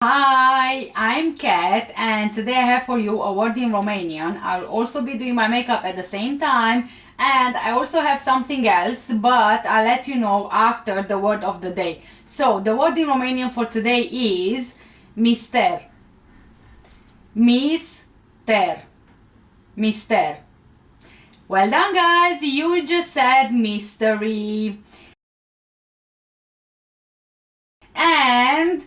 Hi, I'm Kat and today I have for you a word in Romanian. I'll also be doing my makeup at the same time and I also have something else, but I'll let you know after the word of the day. So the word in Romanian for today is mister. Mister. Mister. Well done guys, you just said mystery. And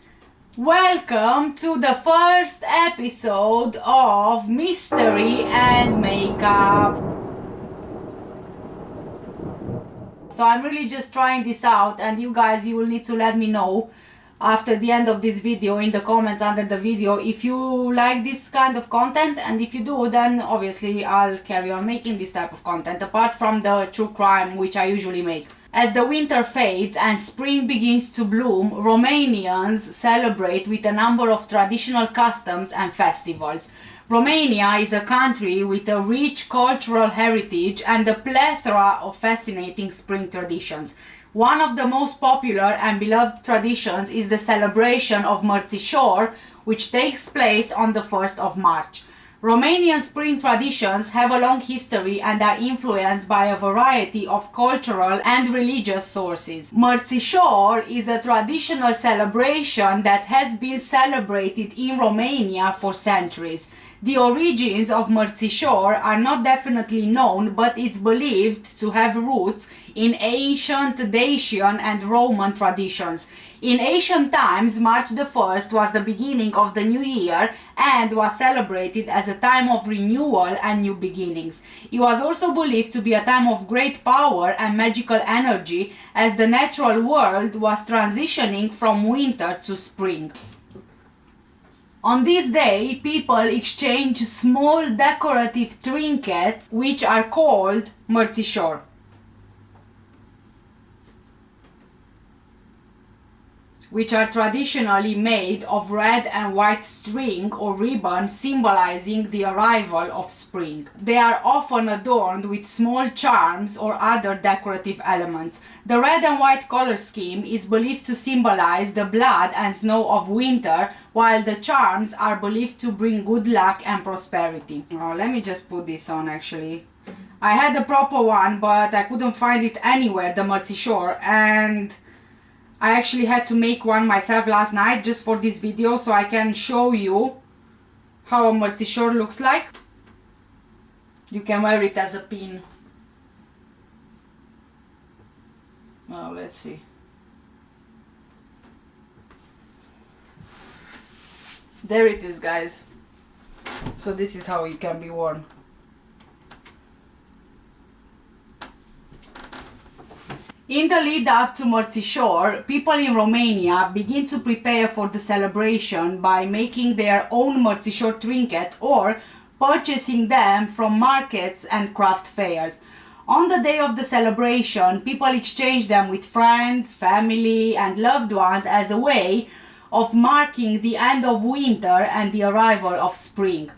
welcome to the first episode of Mystery and Makeup. So I'm really just trying this out and you guys, you will need to let me know after the end of this video in the comments under the video if you like this kind of content, and if you do, then obviously I'll carry on making this type of content apart from the true crime which I usually make. As the winter fades and spring begins to bloom, Romanians celebrate with a number of traditional customs and festivals. Romania is a country with a rich cultural heritage and a plethora of fascinating spring traditions. One of the most popular and beloved traditions is the celebration of Mărțișor, which takes place on the 1st of March. Romanian spring traditions have a long history and are influenced by a variety of cultural and religious sources. Mărțișor is a traditional celebration that has been celebrated in Romania for centuries. The origins of Mărțișor are not definitely known, but it's believed to have roots in ancient Dacian and Roman traditions. In ancient times, March the 1st was the beginning of the new year and was celebrated as a time of renewal and new beginnings. It was also believed to be a time of great power and magical energy as the natural world was transitioning from winter to spring. On this day, people exchange small decorative trinkets which are called mărțișor, which are traditionally made of red and white string or ribbon symbolizing the arrival of spring. They are often adorned with small charms or other decorative elements. The red and white color scheme is believed to symbolize the blood and snow of winter, while the charms are believed to bring good luck and prosperity. Oh, let me just put this on actually. I had a proper one, but I couldn't find it anywhere, the mărțișor, and I actually had to make one myself last night just for this video so I can show you how a mărțișor looks like. You can wear it as a pin. Well, let's see. There it is, guys. So this is how it can be worn. In the lead up to Mărțișor, people in Romania begin to prepare for the celebration by making their own mărțișor trinkets or purchasing them from markets and craft fairs. On the day of the celebration, people exchange them with friends, family and loved ones as a way of marking the end of winter and the arrival of spring.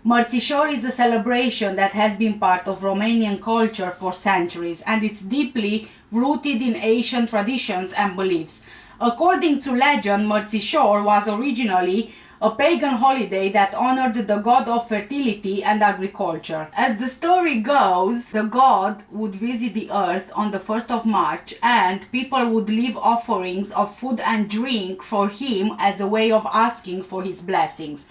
Mărțișor is a celebration that has been part of Romanian culture for centuries, and it's deeply rooted in ancient traditions and beliefs. According to legend, Mărțișor was originally a pagan holiday that honored the god of fertility and agriculture. As the story goes, the god would visit the earth on the 1st of March and people would leave offerings of food and drink for him as a way of asking for his blessings.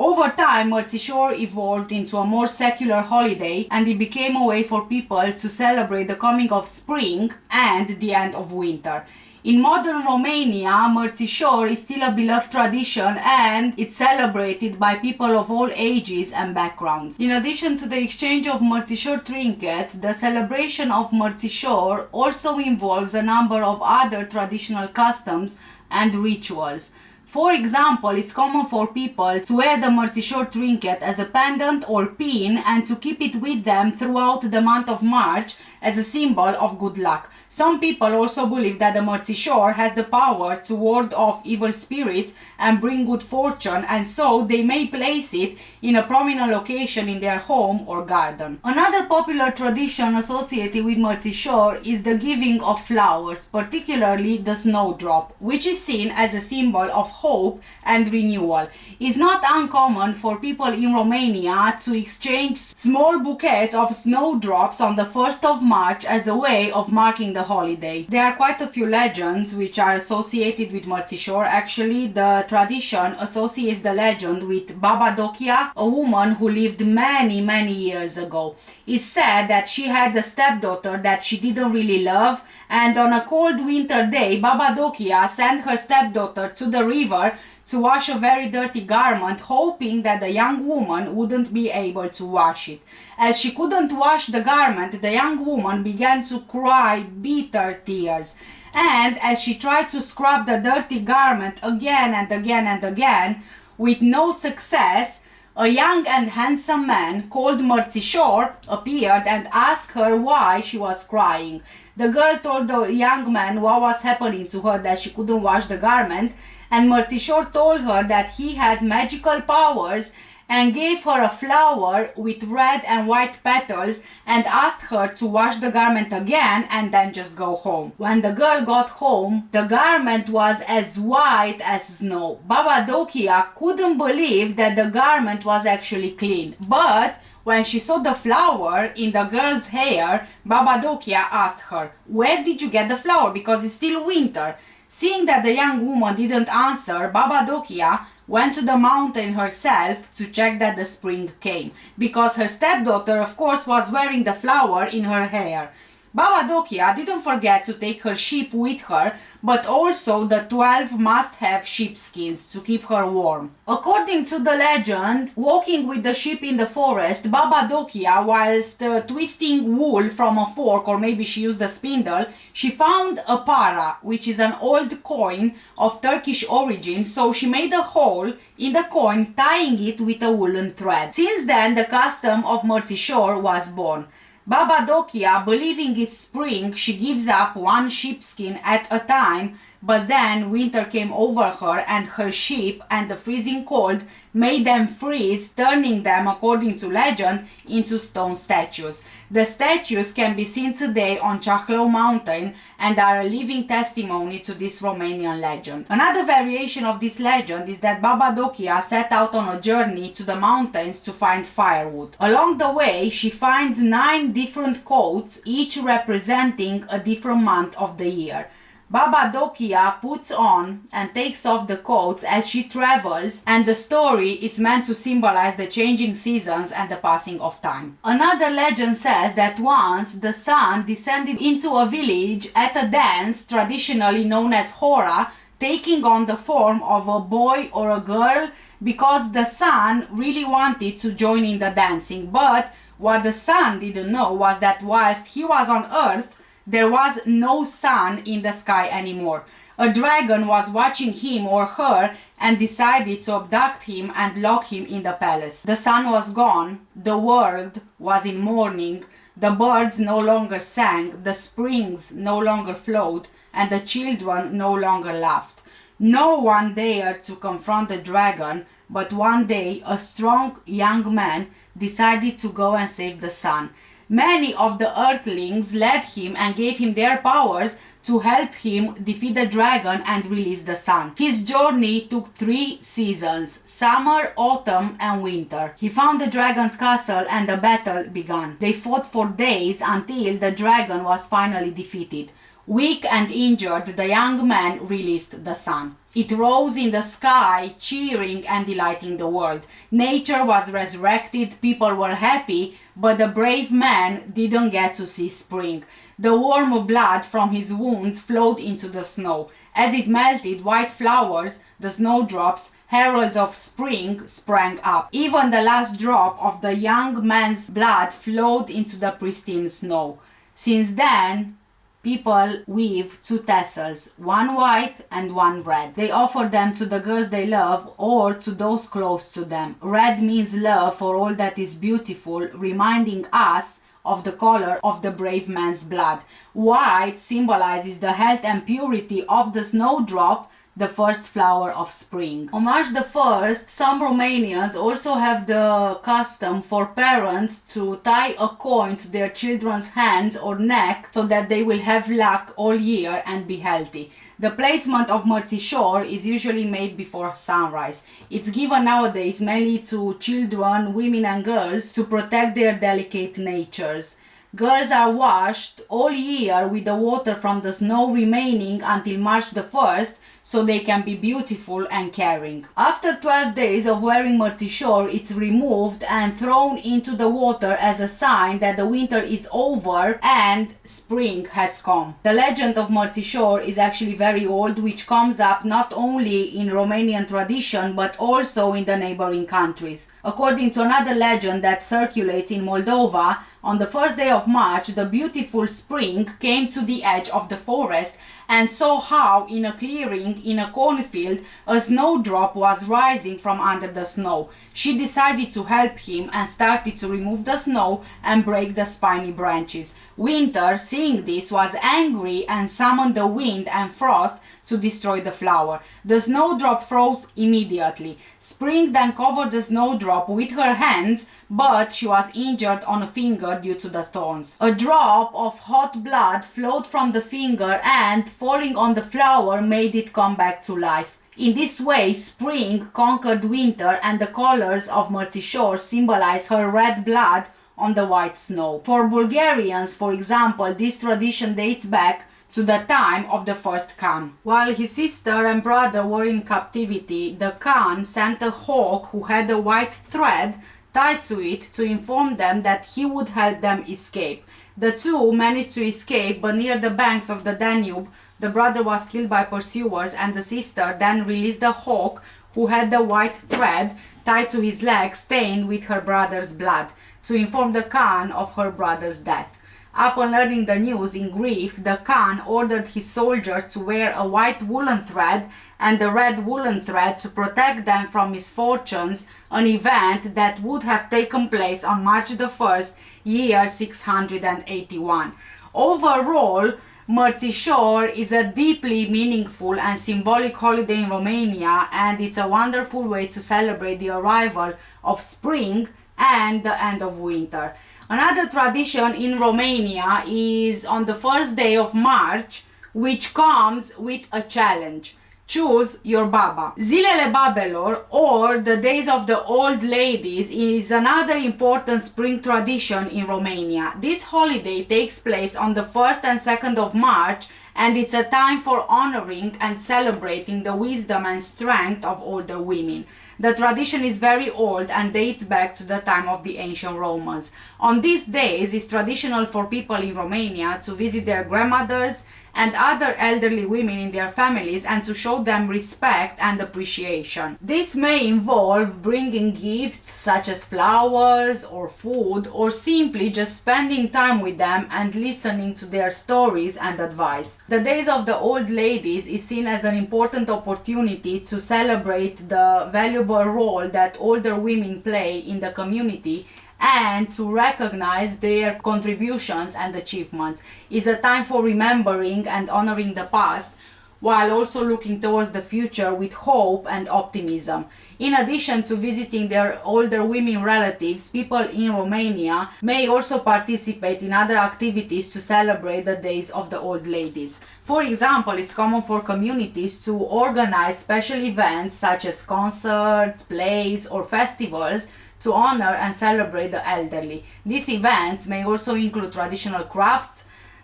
Over time, Mărțișor evolved into a more secular holiday and it became a way for people to celebrate the coming of spring and the end of winter. In modern Romania, Mărțișor is still a beloved tradition and it's celebrated by people of all ages and backgrounds. In addition to the exchange of mărțișor trinkets, the celebration of Mărțișor also involves a number of other traditional customs and rituals. For example, it's common for people to wear the mărțișor trinket as a pendant or pin and to keep it with them throughout the month of March as a symbol of good luck. Some people also believe that the Mărțișor has the power to ward off evil spirits and bring good fortune, and so they may place it in a prominent location in their home or garden. Another popular tradition associated with Mărțișor is the giving of flowers, particularly the snowdrop, which is seen as a symbol of hope and renewal. It's not uncommon for people in Romania to exchange small bouquets of snowdrops on the 1st of March as a way of marking the holiday. There are quite a few legends which are associated with Mărțișor. Actually, the tradition associates the legend with Baba Dokia, a woman who lived many years ago. It's said that she had a stepdaughter that she didn't really love, and on a cold winter day, Baba Dokia sent her stepdaughter to the river to wash a very dirty garment, hoping that the young woman wouldn't be able to wash it. As she couldn't wash the garment, the young woman began to cry bitter tears. And as she tried to scrub the dirty garment again and again and again, with no success, a young and handsome man called Mărțișor appeared and asked her why she was crying. The girl told the young man what was happening to her, that she couldn't wash the garment, and Mărțișor told her that he had magical powers and gave her a flower with red and white petals and asked her to wash the garment again and then just go home. When the girl got home, the garment was as white as snow. Baba Dokia couldn't believe that the garment was actually clean. But when she saw the flower in the girl's hair, Baba Dokia asked her, "Where did you get the flower? Because it's still winter." Seeing that the young woman didn't answer, Baba Dokia went to the mountain herself to check that the spring came, because her stepdaughter, of course, was wearing the flower in her hair. Baba Dokia didn't forget to take her sheep with her, but also the 12 must-have sheepskins to keep her warm. According to the legend, walking with the sheep in the forest, Baba Dokia, whilst twisting wool from a fork, or maybe she used a spindle, she found a para, which is an old coin of Turkish origin, so she made a hole in the coin, tying it with a woolen thread. Since then, the custom of Mărțișor was born. Baba Dokia, believing it's spring, she gives up one sheepskin at a time, but then winter came over her and her sheep, and the freezing cold made them freeze, turning them, according to legend, into stone statues. The statues can be seen today on Chahlau mountain and are a living testimony to this Romanian legend. Another variation of this legend is that Baba Dokia set out on a journey to the mountains to find firewood. Along the way, she finds 9 different coats, each representing a different month of the year. Baba Dokia puts on and takes off the coats as she travels, and the story is meant to symbolize the changing seasons and the passing of time. Another legend says that once the sun descended into a village at a dance traditionally known as Hora, taking on the form of a boy or a girl, because the sun really wanted to join in the dancing. But what the sun didn't know was that whilst he was on earth, there was no sun in the sky anymore. A dragon was watching him or her and decided to abduct him and lock him in the palace. The sun was gone, the world was in mourning, the birds no longer sang, the springs no longer flowed, and the children no longer laughed. No one dared to confront the dragon, but one day a strong young man decided to go and save the sun. Many of the earthlings led him and gave him their powers to help him defeat the dragon and release the sun. His journey took 3 seasons: summer, autumn and winter. He found the dragon's castle and the battle began. They fought for days until the dragon was finally defeated. Weak and injured, the young man released the sun. It rose in the sky, cheering and delighting the world. Nature was resurrected, people were happy, but the brave man didn't get to see spring. The warm blood from his wounds flowed into the snow. As it melted, white flowers, the snowdrops, heralds of spring, sprang up. Even the last drop of the young man's blood flowed into the pristine snow. Since then, people weave 2 tassels, one white and one red. They offer them to the girls they love or to those close to them. Red means love for all that is beautiful, reminding us of the color of the brave man's blood. White symbolizes the health and purity of the snowdrop, the first flower of spring. On March the 1st, some Romanians also have the custom for parents to tie a coin to their children's hands or neck so that they will have luck all year and be healthy. The placement of mărțișor is usually made before sunrise. It's given nowadays mainly to children, women and girls to protect their delicate natures. Girls are washed all year with the water from the snow remaining until March the 1st so they can be beautiful and caring. After 12 days of wearing mărțișor, it's removed and thrown into the water as a sign that the winter is over and spring has come. The legend of mărțișor is actually very old, which comes up not only in Romanian tradition but also in the neighboring countries. According to another legend that circulates in Moldova, on the first day of March, the beautiful spring came to the edge of the forest and saw how, in a clearing in a cornfield, a snowdrop was rising from under the snow. She decided to help him and started to remove the snow and break the spiny branches. Winter, seeing this, was angry and summoned the wind and frost to destroy the flower. The snowdrop froze immediately. Spring then covered the snowdrop with her hands, but she was injured on a finger due to the thorns. A drop of hot blood flowed from the finger and, falling on the flower, made it come back to life. In this way, spring conquered winter and the colors of mărțișor symbolize her red blood on the white snow. For Bulgarians, for example, this tradition dates back to the time of the first Khan. While his sister and brother were in captivity, the Khan sent a hawk who had a white thread tied to it to inform them that he would help them escape. The two managed to escape, but near the banks of the Danube, the brother was killed by pursuers and the sister then released the hawk who had the white thread tied to his leg stained with her brother's blood to inform the Khan of her brother's death. Upon learning the news in grief, the Khan ordered his soldiers to wear a white woolen thread and a red woolen thread to protect them from misfortunes, an event that would have taken place on March the 1st, year 681. Overall, mărțișor is a deeply meaningful and symbolic holiday in Romania, and it's a wonderful way to celebrate the arrival of spring and the end of winter. Another tradition in Romania is on the first day of March, which comes with a challenge. Choose your baba. Zilele babelor, or the days of the old ladies, is another important spring tradition in Romania. This holiday takes place on the 1st and 2nd of March, and it's a time for honoring and celebrating the wisdom and strength of older women. The tradition is very old and dates back to the time of the ancient Romans. On these days, it's traditional for people in Romania to visit their grandmothers and other elderly women in their families and to show them respect and appreciation. This may involve bringing gifts such as flowers or food, or simply just spending time with them and listening to their stories and advice. The Days of the Old Ladies is seen as an important opportunity to celebrate the valuable role that older women play in the community and to recognize their contributions and achievements. It's a time for remembering and honoring the past, while also looking towards the future with hope and optimism. In addition to visiting their older women relatives, people in Romania may also participate in other activities to celebrate the Days of the Old Ladies. For example, it's common for communities to organize special events such as concerts, plays, or festivals to honor and celebrate the elderly. These events may also include traditional crafts,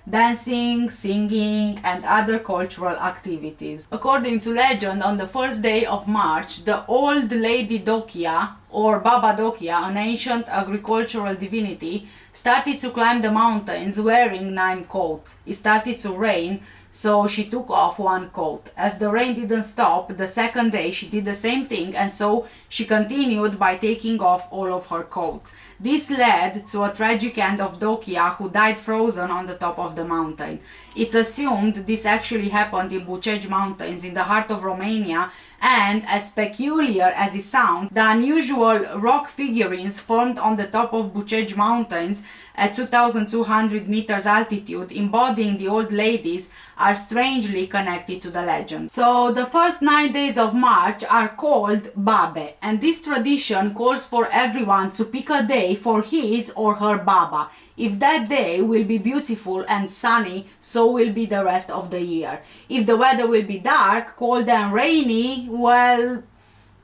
dancing, singing, and other cultural activities. According to legend, on the first day of March, the old lady Dokia, or Baba Dokia, an ancient agricultural divinity, started to climb the mountains wearing 9 coats. It started to rain, so she took off 1 coat. As the rain didn't stop, the second day she did the same thing, and so she continued by taking off all of her coats. This led to a tragic end of Dokia, who died frozen on the top of the mountain. It's assumed this actually happened in Bucegi Mountains in the heart of Romania, And as peculiar as it sounds, the unusual rock figurines formed on the top of Bucegi Mountains at 2,200 meters altitude, embodying the old ladies, are strangely connected to the legend. So the first 9 days of March are called Babe, and this tradition calls for everyone to pick a day for his or her Baba. If that day will be beautiful and sunny, so will be the rest of the year. If the weather will be dark, cold and rainy, well,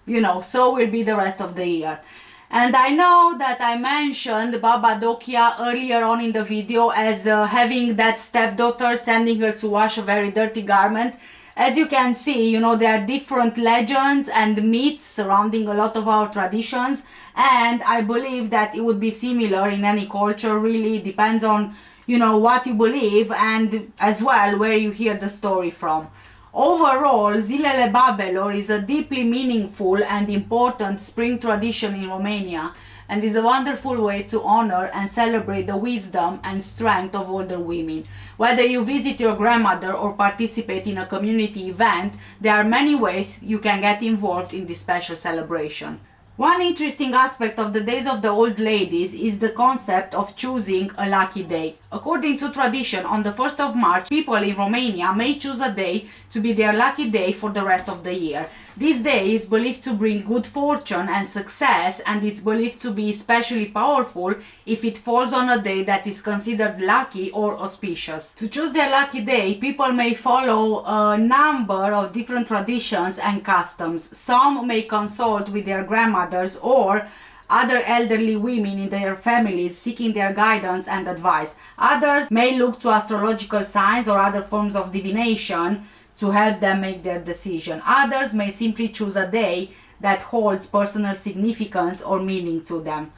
you know, so will be the rest of the year. And I know that I mentioned Baba Dokia earlier on in the video as having that stepdaughter sending her to wash a very dirty garment. As you can see, you know, there are different legends and myths surrounding a lot of our traditions, and I believe that it would be similar in any culture. Really depends on, you know, what you believe and as well where you hear the story from. Overall, Zilele Babelor is a deeply meaningful and important spring tradition in Romania, and is a wonderful way to honor and celebrate the wisdom and strength of older women. Whether you visit your grandmother or participate in a community event, there are many ways you can get involved in this special celebration. One interesting aspect of the Days of the Old Ladies is the concept of choosing a lucky day. According to tradition, on the 1st of March, people in Romania may choose a day to be their lucky day for the rest of the year. This day is believed to bring good fortune and success, and it's believed to be especially powerful if it falls on a day that is considered lucky or auspicious. To choose their lucky day, people may follow a number of different traditions and customs. Some may consult with their grandmothers or other elderly women in their families seeking their guidance and advice. Others may look to astrological signs or other forms of divination to help them make their decision. Others may simply choose a day that holds personal significance or meaning to them.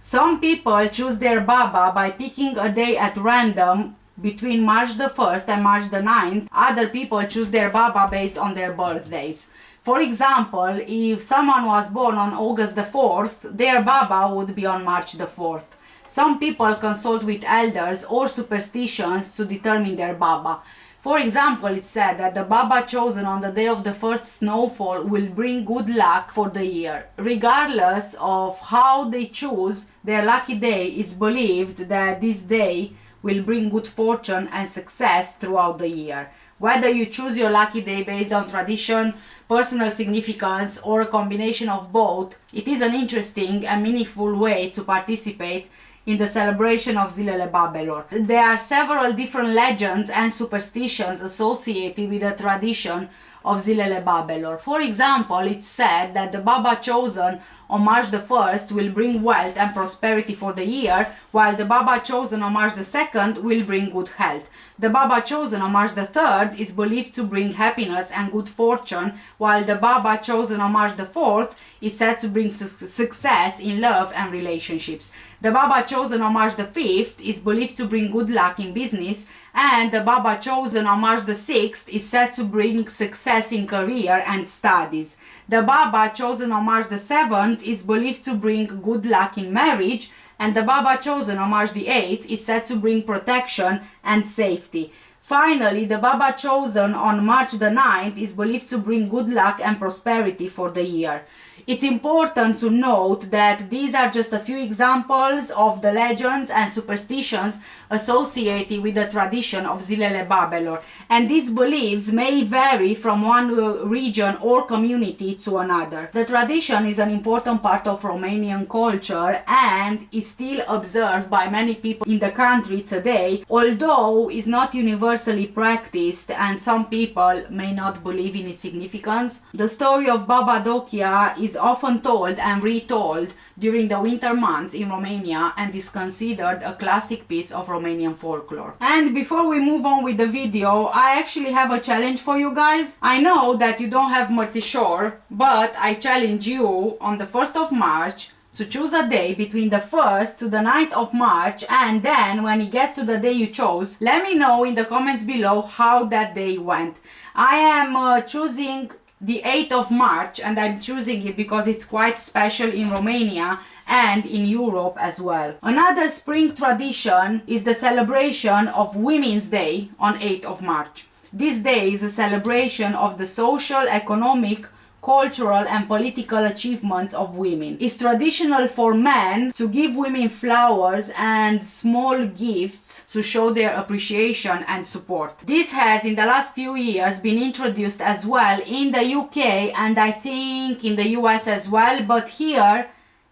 Some people choose their Baba by picking a day at random between March the 1st and March the 9th. Other people choose their Baba based on their birthdays. For example, if someone was born on August the 4th, their Baba would be on March the 4th. Some people consult with elders or superstitions to determine their Baba. For example, it's said that the Baba chosen on the day of the first snowfall will bring good luck for the year. Regardless of how they choose their lucky day, it's believed that this day will bring good fortune and success throughout the year. Whether you choose your lucky day based on tradition, personal significance, or a combination of both, it is an interesting and meaningful way to participate in the celebration of Zilele Babelor. There are several different legends and superstitions associated with the tradition of Zilele Babelor. For example, it's said that the Baba chosen on March the 1st will bring wealth and prosperity for the year, while the Baba chosen on March the 2nd will bring good health. The Baba chosen on March the 3rd is believed to bring happiness and good fortune, while the Baba chosen on March the 4th is said to bring success in love and relationships. The Baba chosen on March the 5th is believed to bring good luck in business, and the Baba chosen on March the 6th is said to bring success in career and studies. The Baba chosen on March the 7th is believed to bring good luck in marriage, and the Baba chosen on March the 8th is said to bring protection and safety. Finally, the Baba chosen on March the 9th is believed to bring good luck and prosperity for the year. It's important to note that these are just a few examples of the legends and superstitions associated with the tradition of Zilele Babelor, and these beliefs may vary from one region or community to another. The tradition is an important part of Romanian culture and is still observed by many people in the country today, although is not universally practiced and some people may not believe in its significance. The story of Baba Dokia is often told and retold during the winter months in Romania and is considered a classic piece of Romanian folklore. And before we move on with the video, I actually have a challenge for you guys. I know that you don't have Mărțișor, but I challenge you on the 1st of March to choose a day between the 1st to the 9th of March, and then when it gets to the day you chose, let me know in the comments below how that day went. I am choosing the 8th of March, and I'm choosing it because it's quite special in Romania and in Europe as well. Another spring tradition is the celebration of Women's Day on 8th of March. This day is a celebration of the social, economic, cultural and political achievements of women. It's traditional for men to give women flowers and small gifts to show their appreciation and support. This has in the last few years been introduced as well in the UK and I think in the US as well, but here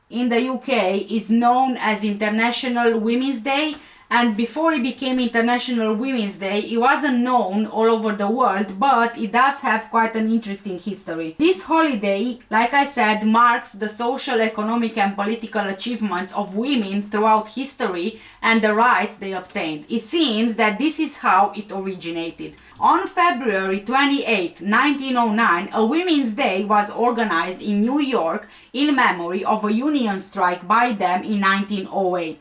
in the UK is known as International Women's Day, and before it became International Women's Day it wasn't known all over the world, but it does have quite an interesting history. This holiday, like I said, marks the social, economic and political achievements of women throughout history and the rights they obtained. It seems that this is how it originated. On February 28, 1909, a Women's Day was organized in New York in memory of a union strike by them in 1908.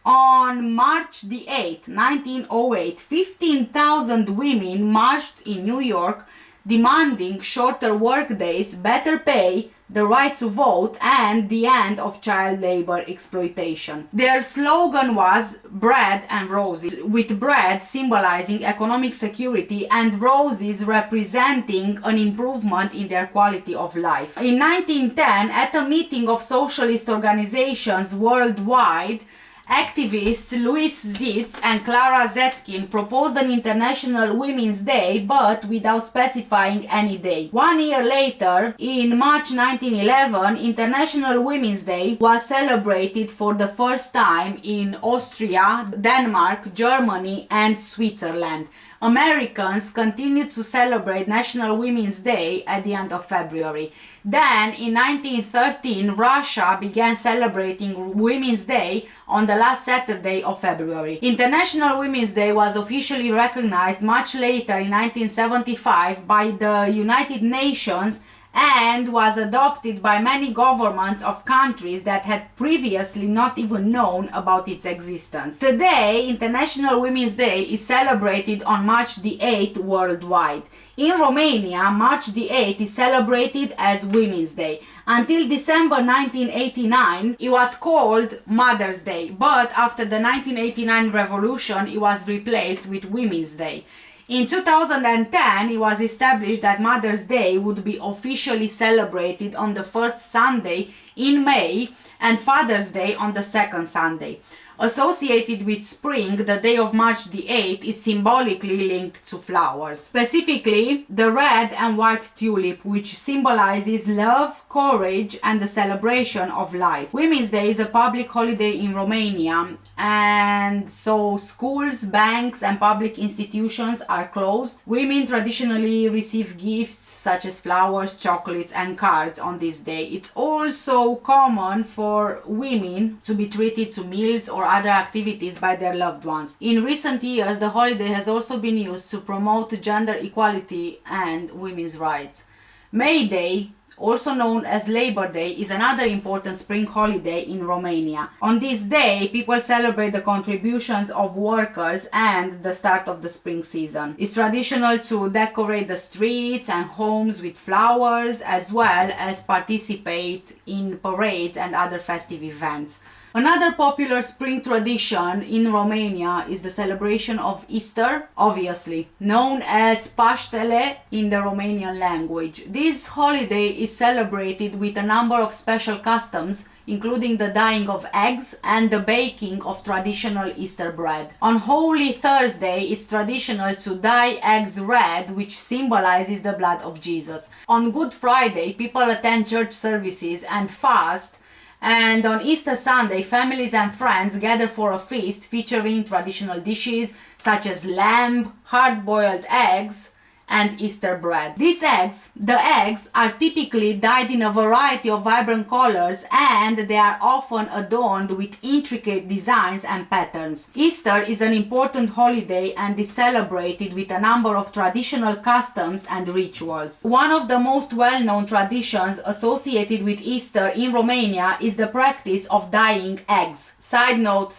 On March the 8th, 1908, 15,000 women marched in New York demanding shorter workdays, better pay, the right to vote and the end of child labor exploitation. Their slogan was bread and roses, with bread symbolizing economic security and roses representing an improvement in their quality of life. In 1910, at a meeting of socialist organizations worldwide, activists Louis Zitz and Clara Zetkin proposed an International Women's Day, but without specifying any day. 1 year later, in March 1911, International Women's Day was celebrated for the first time in Austria, Denmark, Germany and Switzerland. Americans continued to celebrate National Women's Day at the end of February. Then, in 1913, Russia began celebrating Women's Day on the last Saturday of February. International Women's Day was officially recognized much later in 1975 by the United Nations and was adopted by many governments of countries that had previously not even known about its existence. Today, International Women's Day is celebrated on March the 8th worldwide. In Romania, March the 8th is celebrated as Women's Day. Until December 1989, it was called Mother's Day, but after the 1989 revolution, it was replaced with Women's Day. In 2010, it was established that Mother's Day would be officially celebrated on the first Sunday in May and Father's Day on the second Sunday. Associated with spring, the day of March the 8th is symbolically linked to flowers. Specifically, the red and white tulip, which symbolizes love, courage and the celebration of life. Women's Day is a public holiday in Romania, and so schools, banks and public institutions are closed. Women traditionally receive gifts such as flowers, chocolates and cards on this day. It's also common for women to be treated to meals or other activities by their loved ones. In recent years, the holiday has also been used to promote gender equality and women's rights. May Day, also known as Labor Day, is another important spring holiday in Romania. On this day, people celebrate the contributions of workers and the start of the spring season. It's traditional to decorate the streets and homes with flowers, as well as participate in parades and other festive events. Another popular spring tradition in Romania is the celebration of Easter, obviously, known as Paștele in the Romanian language. This holiday is celebrated with a number of special customs, including the dyeing of eggs and the baking of traditional Easter bread. On Holy Thursday, it's traditional to dye eggs red, which symbolizes the blood of Jesus. On Good Friday, people attend church services and fast. And on Easter Sunday, families and friends gather for a feast featuring traditional dishes such as lamb, hard-boiled eggs, and Easter bread. The eggs are typically dyed in a variety of vibrant colors and they are often adorned with intricate designs and patterns. Easter is an important holiday and is celebrated with a number of traditional customs and rituals. One of the most well-known traditions associated with Easter in Romania is the practice of dyeing eggs. Side note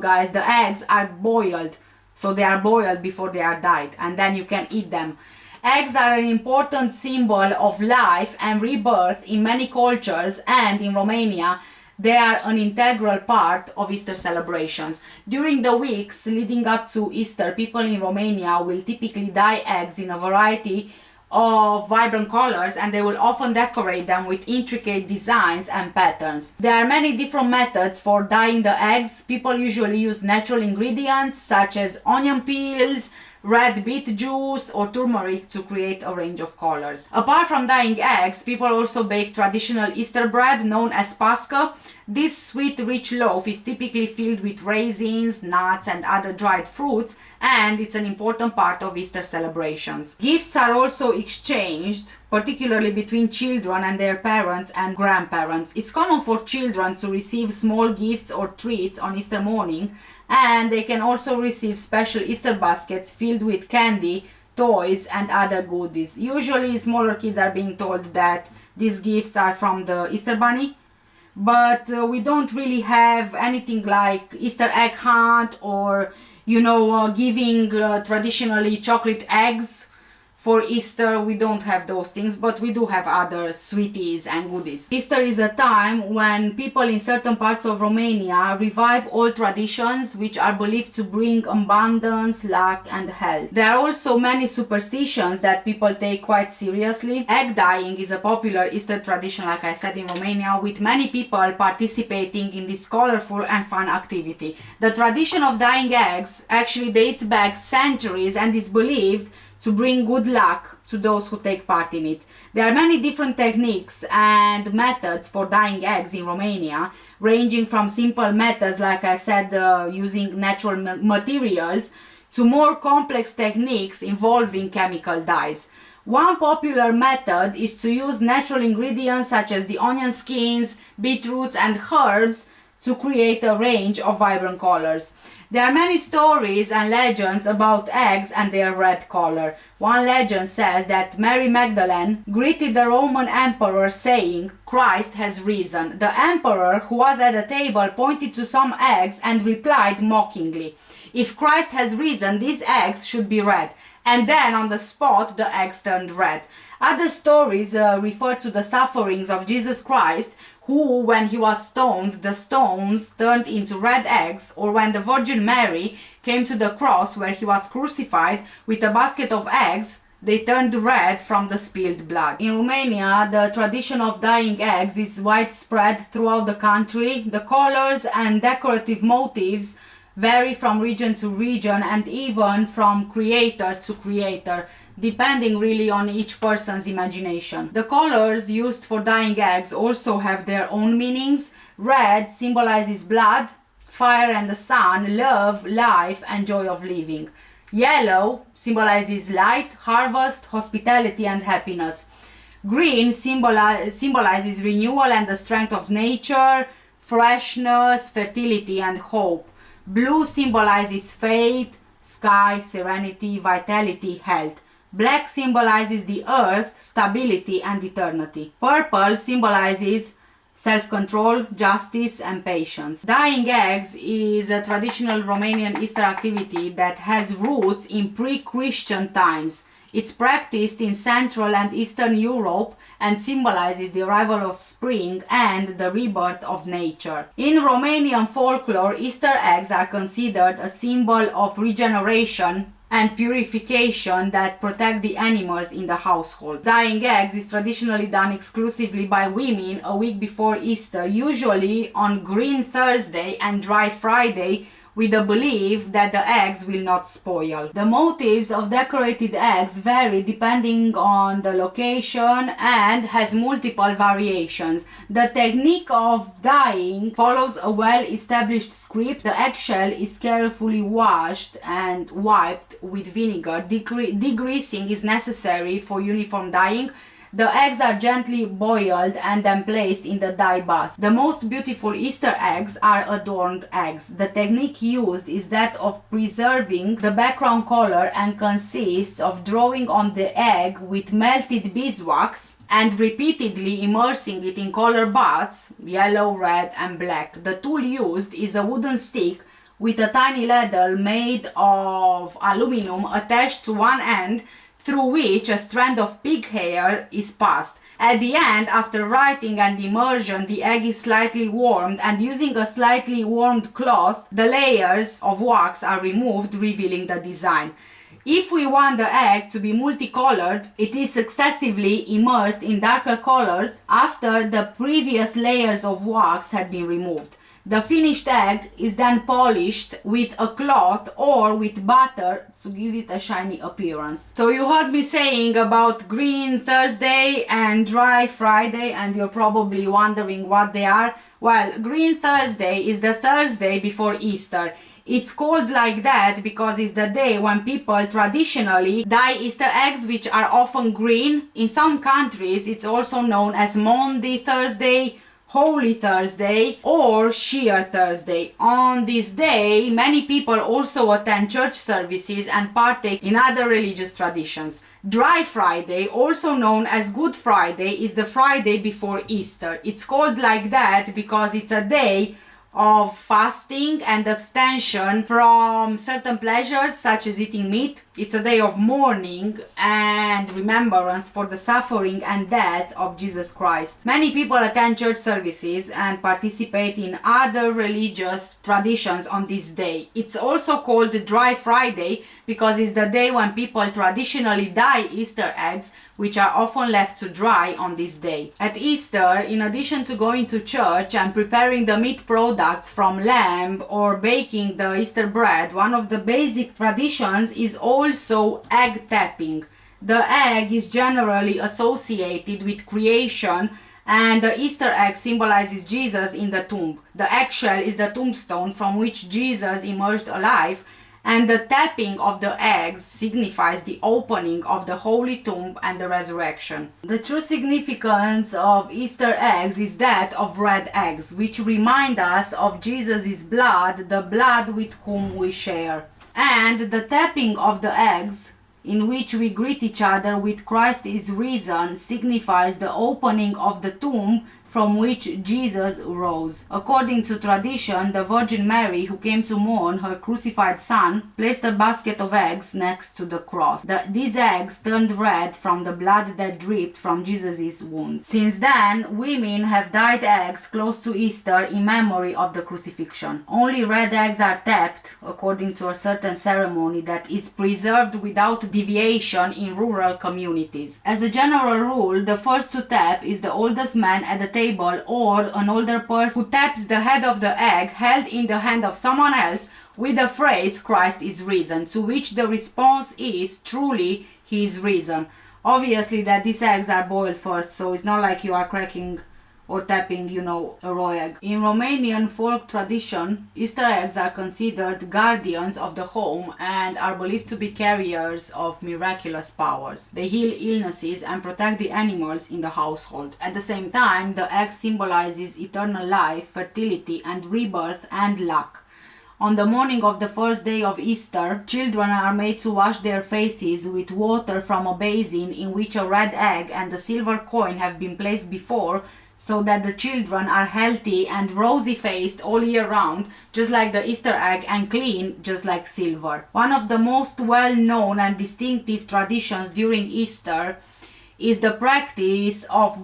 guys, the eggs are boiled. So they are boiled before they are dyed and then you can eat them. Eggs are an important symbol of life and rebirth in many cultures, and in Romania they are an integral part of Easter celebrations. During the weeks leading up to Easter, people in Romania will typically dye eggs in a variety of vibrant colors, and they will often decorate them with intricate designs and patterns. There are many different methods for dyeing the eggs. People usually use natural ingredients such as onion peels, red beet juice or turmeric to create a range of colors. Apart from dyeing eggs, people also bake traditional Easter bread known as pasca. This sweet, rich loaf is typically filled with raisins, nuts and other dried fruits, and it's an important part of Easter celebrations. Gifts are also exchanged, particularly between children and their parents and grandparents. It's common for children to receive small gifts or treats on Easter morning, and they can also receive special Easter baskets filled with candy, toys and other goodies. Usually smaller kids are being told that these gifts are from the Easter Bunny, but we don't really have anything like Easter egg hunt or giving traditionally chocolate eggs for Easter. We don't have those things, but we do have other sweeties and goodies. Easter is a time when people in certain parts of Romania revive old traditions which are believed to bring abundance, luck and health. There are also many superstitions that people take quite seriously. Egg dyeing is a popular Easter tradition, like I said, in Romania, with many people participating in this colorful and fun activity. The tradition of dyeing eggs actually dates back centuries and is believed to bring good luck to those who take part in it. There are many different techniques and methods for dyeing eggs in Romania, ranging from simple methods, like I said, using natural materials, to more complex techniques involving chemical dyes. One popular method is to use natural ingredients such as the onion skins, beetroots and herbs to create a range of vibrant colors. There are many stories and legends about eggs and their red color. One legend says that Mary Magdalene greeted the Roman emperor saying, "Christ has risen." The emperor, who was at the table, pointed to some eggs and replied mockingly, "If Christ has risen, these eggs should be red." And then on the spot the eggs turned red. Other stories refer to the sufferings of Jesus Christ, who, when he was stoned, the stones turned into red eggs, or when the Virgin Mary came to the cross where he was crucified with a basket of eggs, they turned red from the spilled blood. In Romania, the tradition of dyeing eggs is widespread throughout the country. The colors and decorative motifs vary from region to region and even from creator to creator, depending really on each person's imagination. The colors used for dyeing eggs also have their own meanings. Red symbolizes blood, fire and the sun, love, life and joy of living. Yellow symbolizes light, harvest, hospitality and happiness. Green symbolizes renewal and the strength of nature, freshness, fertility and hope. Blue symbolizes faith, sky, serenity, vitality, health. Black symbolizes the earth, stability and eternity. Purple symbolizes self-control, justice and patience. Dyeing eggs is a traditional Romanian Easter activity that has roots in pre-Christian times. It's practiced in Central and Eastern Europe and symbolizes the arrival of spring and the rebirth of nature. In Romanian folklore, Easter eggs are considered a symbol of regeneration and purification that protect the animals in the household. Dyeing eggs is traditionally done exclusively by women a week before Easter, usually on Green Thursday and Dry Friday, with the belief that the eggs will not spoil. The motifs of decorated eggs vary depending on the location and has multiple variations. The technique of dyeing follows a well-established script. The eggshell is carefully washed and wiped with vinegar. Degreasing is necessary for uniform dyeing. The eggs are gently boiled and then placed in the dye bath. The most beautiful Easter eggs are adorned eggs. The technique used is that of preserving the background color and consists of drawing on the egg with melted beeswax and repeatedly immersing it in color baths, yellow, red and black. The tool used is a wooden stick with a tiny ladle made of aluminum attached to one end, through which a strand of pig hair is passed. At the end, after writing and immersion, the egg is slightly warmed, and using a slightly warmed cloth, the layers of wax are removed, revealing the design. If we want the egg to be multicolored, it is successively immersed in darker colors after the previous layers of wax had been removed. The finished egg is then polished with a cloth or with butter to give it a shiny appearance. So you heard me saying about Green Thursday and Dry Friday, and you're probably wondering what they are. Well, Green Thursday is the Thursday before Easter. It's called like that because it's the day when people traditionally dye Easter eggs, which are often green. In some countries it's also known as Maundy Thursday, Holy Thursday or Sheer Thursday. On this day, many people also attend church services and partake in other religious traditions. Dry Friday, also known as Good Friday, is the Friday before Easter. It's called like that because it's a day of fasting and abstention from certain pleasures such as eating meat. It's a day of mourning and remembrance for the suffering and death of Jesus Christ. Many people attend church services and participate in other religious traditions on this day. It's also called Dry Friday because it's the day when people traditionally dye Easter eggs, which are often left to dry on this day. At Easter, in addition to going to church and preparing the meat products from lamb or baking the Easter bread, one of the basic traditions is also egg tapping. The egg is generally associated with creation, and the Easter egg symbolizes Jesus in the tomb. The eggshell is the tombstone from which Jesus emerged alive, and the tapping of the eggs signifies the opening of the holy tomb and the resurrection. The true significance of Easter eggs is that of red eggs, which remind us of Jesus' blood, the blood with whom we share. And the tapping of the eggs, in which we greet each other with Christ is risen, signifies the opening of the tomb from which Jesus rose. According to tradition, the Virgin Mary, who came to mourn her crucified son, placed a basket of eggs next to the cross. These eggs turned red from the blood that dripped from Jesus' wounds. Since then, women have dyed eggs close to Easter in memory of the crucifixion. Only red eggs are tapped according to a certain ceremony that is preserved without deviation in rural communities. As a general rule, the first to tap is the oldest man at the table or an older person who taps the head of the egg held in the hand of someone else with the phrase "Christ is risen," to which the response is "Truly, he is risen." Obviously that these eggs are boiled first, so it's not like you are cracking or tapping, a raw egg. In Romanian folk tradition, Easter eggs are considered guardians of the home and are believed to be carriers of miraculous powers. They heal illnesses and protect the animals in the household. At the same time, the egg symbolizes eternal life, fertility and rebirth and luck. On the morning of the first day of Easter, children are made to wash their faces with water from a basin in which a red egg and a silver coin have been placed before, so that the children are healthy and rosy-faced all year round, just like the Easter egg, and clean, just like silver. One of the most well-known and distinctive traditions during Easter is the practice of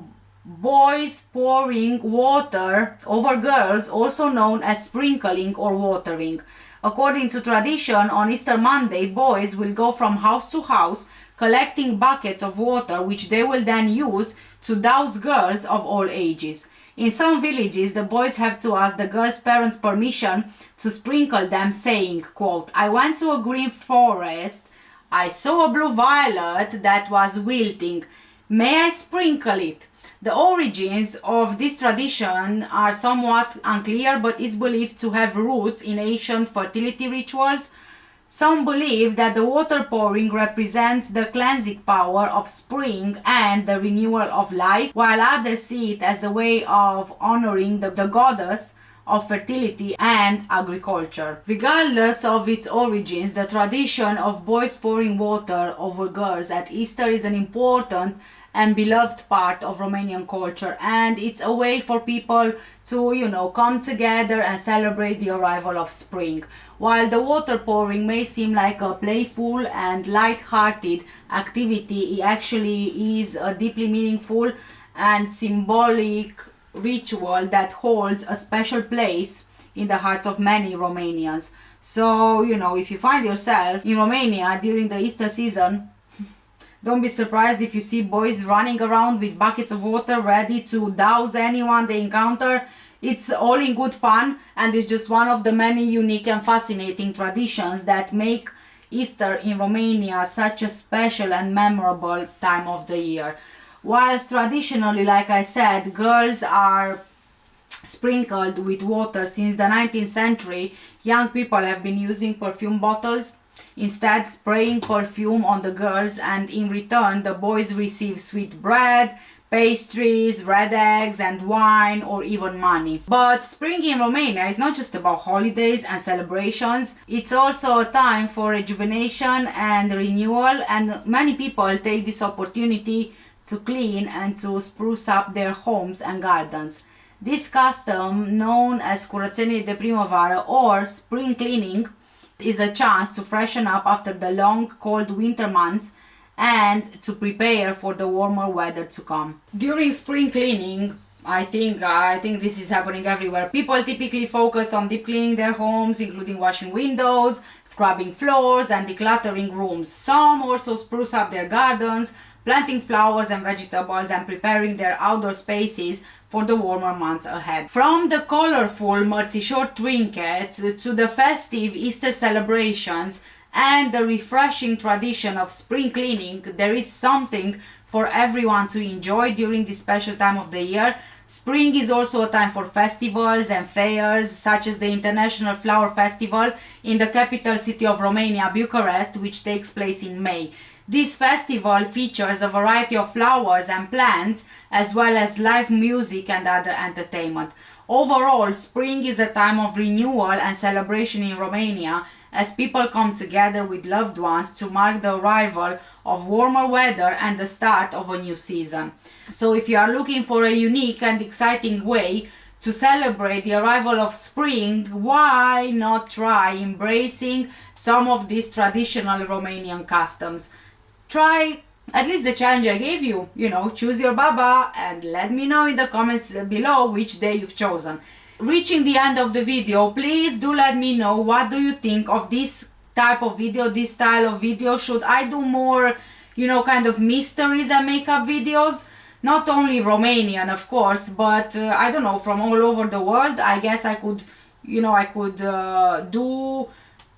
boys pouring water over girls, also known as sprinkling or watering. According to tradition, on Easter Monday, boys will go from house to house collecting buckets of water, which they will then use to douse girls of all ages. In some villages, the boys have to ask the girls' parents' permission to sprinkle them, saying, quote, "I went to a green forest, I saw a blue violet that was wilting. May I sprinkle it?" The origins of this tradition are somewhat unclear, but is believed to have roots in ancient fertility rituals. Some believe that the water pouring represents the cleansing power of spring and the renewal of life, while others see it as a way of honoring the goddess of fertility and agriculture. Regardless of its origins, the tradition of boys pouring water over girls at Easter is an important and beloved part of Romanian culture, and it's a way for people to, come together and celebrate the arrival of spring. While the water pouring may seem like a playful and light-hearted activity, it actually is a deeply meaningful and symbolic ritual that holds a special place in the hearts of many Romanians. So, you know, if you find yourself in Romania during the Easter season, don't be surprised if you see boys running around with buckets of water ready to douse anyone they encounter. It's all in good fun, and it's just one of the many unique and fascinating traditions that make Easter in Romania such a special and memorable time of the year. Whilst traditionally, like I said, girls are sprinkled with water since the 19th century, young people have been using perfume bottles, instead spraying perfume on the girls, and in return the boys receive sweet bread, pastries, red eggs and wine, or even money. But spring in Romania is not just about holidays and celebrations, it's also a time for rejuvenation and renewal, and many people take this opportunity to clean and to spruce up their homes and gardens. This custom, known as curățenie de primăvară or spring cleaning, is a chance to freshen up after the long cold winter months and to prepare for the warmer weather to come. During spring cleaning, I think this is happening everywhere. People typically focus on deep cleaning their homes, including washing windows, scrubbing floors and decluttering rooms. Some also spruce up their gardens, planting flowers and vegetables and preparing their outdoor spaces for the warmer months ahead. From the colorful mărțișor trinkets to the festive Easter celebrations and the refreshing tradition of spring cleaning, there is something for everyone to enjoy during this special time of the year. Spring is also a time for festivals and fairs, such as the International Flower Festival in the capital city of Romania, Bucharest, which takes place in May. This festival features a variety of flowers and plants, as well as live music and other entertainment. Overall, spring is a time of renewal and celebration in Romania, as people come together with loved ones to mark the arrival of warmer weather and the start of a new season. So if you are looking for a unique and exciting way to celebrate the arrival of spring, why not try embracing some of these traditional Romanian customs? Try at least the challenge I gave you, choose your baba and let me know in the comments below which day you've chosen. Reaching the end of the video, please do let me know what do you think of this type of video, this style of video. Should I do more, kind of mysteries and makeup videos? Not only Romanian, of course, but I don't know, from all over the world. I guess I could, do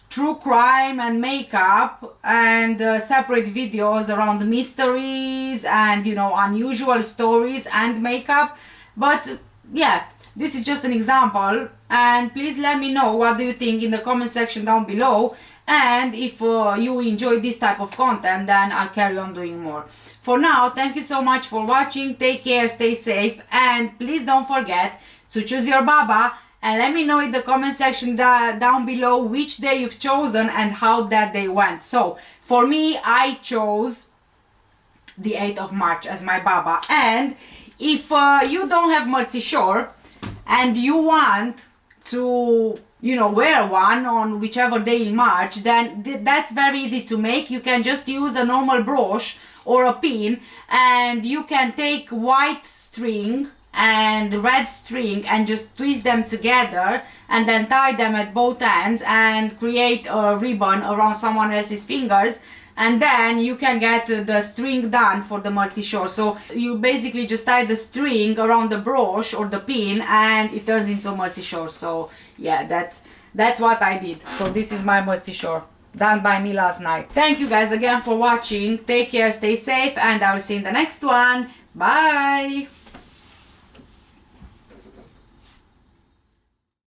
true crime and makeup and separate videos around mysteries and unusual stories and makeup. But yeah, this is just an example, and please let me know what do you think in the comment section down below, and if you enjoy this type of content, then I'll carry on doing more. For now, thank you so much for watching. Take care, stay safe, and please don't forget to choose your baba. And let me know in the comment section down below which day you've chosen and how that day went. So, for me, I chose the 8th of March as my baba. And if you don't have mărțișor and you want to, wear one on whichever day in March, then that's very easy to make. You can just use a normal broche or a pin, and you can take white string and red string and just twist them together and then tie them at both ends and create a ribbon around someone else's fingers, and then you can get the string done for the mărțișor. So you basically just tie the string around the broche or the pin and it turns into a mărțișor. So yeah, that's what I did. So this is my mărțișor, done by me last night. Thank you guys again for watching. Take care, stay safe, and I will see you in the next one. Bye!